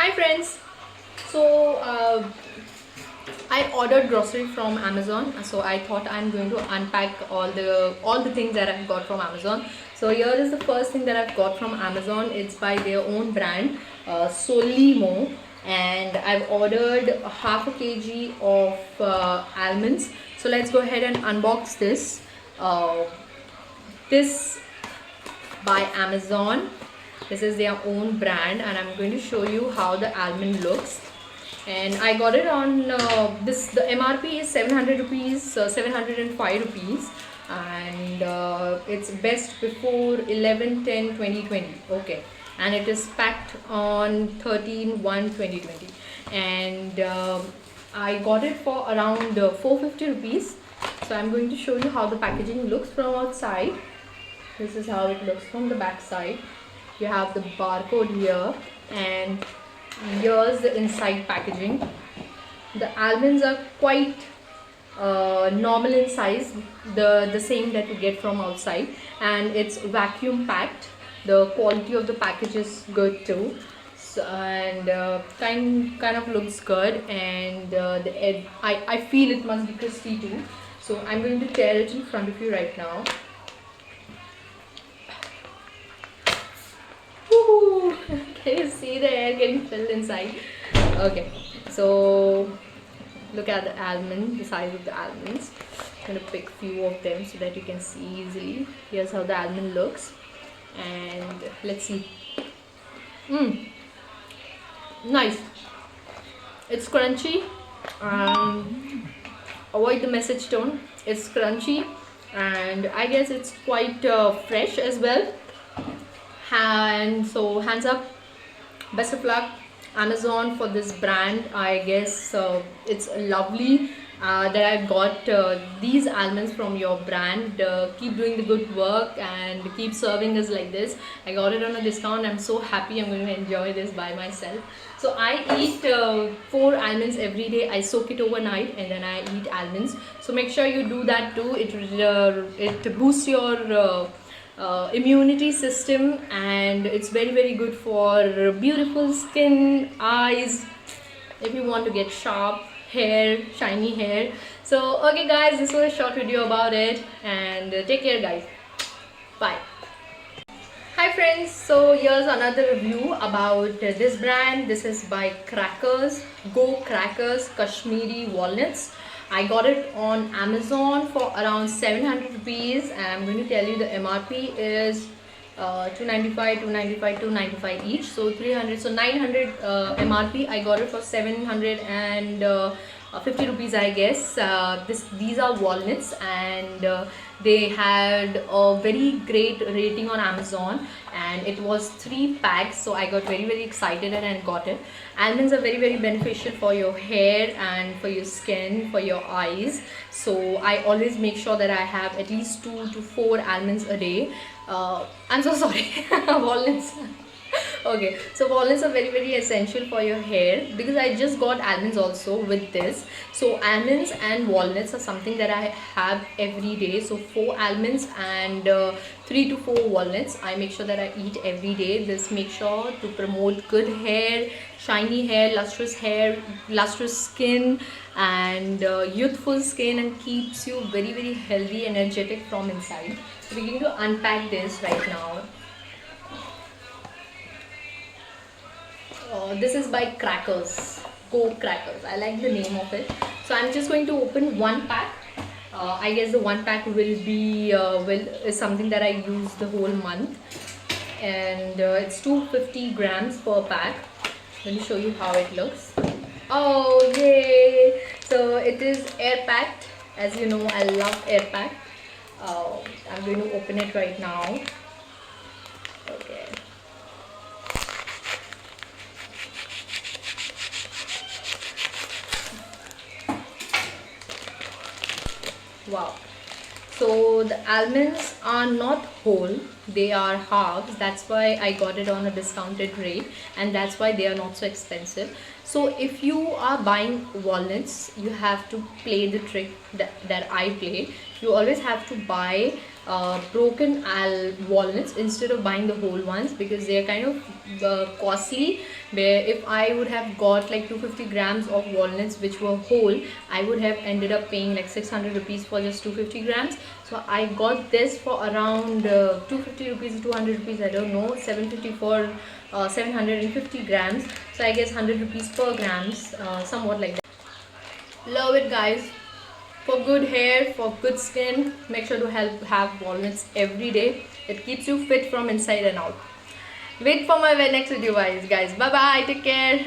Hi friends. So I ordered grocery from Amazon. So I thought I'm going to unpack all the things that I've got from Amazon. So here is the first thing that I've got from Amazon. It's by their own brand, Solimo, and I've ordered a half a kg of almonds. So let's go ahead and unbox this. This by Amazon. This is their own brand, and I'm going to show you how the almond looks. And I got it on the MRP is 700 rupees, 705 rupees, and it's best before 11/10/2020. Okay, and it is packed on 13/1/2020, and I got it for around 450 rupees. So I'm going to show you how the packaging looks from outside. This is how it looks from the back side. You have the barcode here, and here's the inside packaging. The almonds are quite normal in size, the same that you get from outside, and it's vacuum packed. The quality of the package is good too. So, and kind of looks good, and the egg, I feel it must be crispy too. So I'm going to tear it in front of you right now. Woo! Can you see the air getting filled inside? Okay, so look at the almond, the size of the almonds. I'm going to pick few of them so that you can see easily. Here's how the almond looks, and let's see. Nice. It's crunchy. Avoid the message tone. It's crunchy, and I guess it's quite fresh as well. And so hands up, best of luck Amazon for this brand. I guess it's lovely that I got these almonds from your brand. Keep doing the good work and keep serving us like this. I got it on a discount. I'm so happy. I'm going to enjoy this by myself. So I eat 4 almonds every day. I soak it overnight and then I eat almonds. So make sure you do that too. It boosts your immunity system, and it's very good for beautiful skin, eyes, if you want to get sharp hair, shiny hair. So okay guys, this was a short video about it, and take care guys. Bye. Hi friends, so here's another review about this brand. This is by Crackers, Go Crackers Kashmiri Walnuts. I got it on Amazon for around 700 rupees, and I'm going to tell you the MRP is 295, 295, 295 each, so 300, so 900 MRP. I got it for 750 rupees, I guess. These are walnuts, and they had a very great rating on Amazon, and it was 3 packs, so I got very excited and got it. Almonds are very beneficial for your hair and for your skin, for your eyes. So I always make sure that I have at least 2 to 4 almonds a day. I'm so sorry. Walnuts. Okay, so walnuts are very essential for your hair, because I just got almonds also with this. So almonds and walnuts are something that I have every day. So 4 almonds and 3 to 4 walnuts I make sure that I eat every day. This makes sure to promote good hair, shiny hair, lustrous skin, and youthful skin, and keeps you very healthy, energetic from inside. So we're going to unpack this right now. This is by Crackers, Go Crackers. I like the name of it. So I'm just going to open one pack. I guess the one pack will be is something that I use the whole month, and it's 250 grams per pack. Let me show you how it looks. Oh yay! So it is air packed. As you know, I love air packed. I'm going to open it right now. Okay. Wow. So the almonds are not whole, they are halves. That's why I got it on a discounted rate, and that's why they are not so expensive. So if you are buying walnuts, you have to play the trick that I play. You always have to buy broken walnuts instead of buying the whole ones, because they are kind of costly. Where if I would have got like 250 grams of walnuts which were whole, I would have ended up paying like 600 rupees for just 250 grams. So I got this for around 250 rupees, 200 rupees, I don't know, 750 for 750 grams. So I guess 100 rupees per grams, somewhat like that. Love it, guys. For good hair, for good skin, make sure to have walnuts every day. It keeps you fit from inside and out. Wait for my next video, guys. Bye bye. Take care.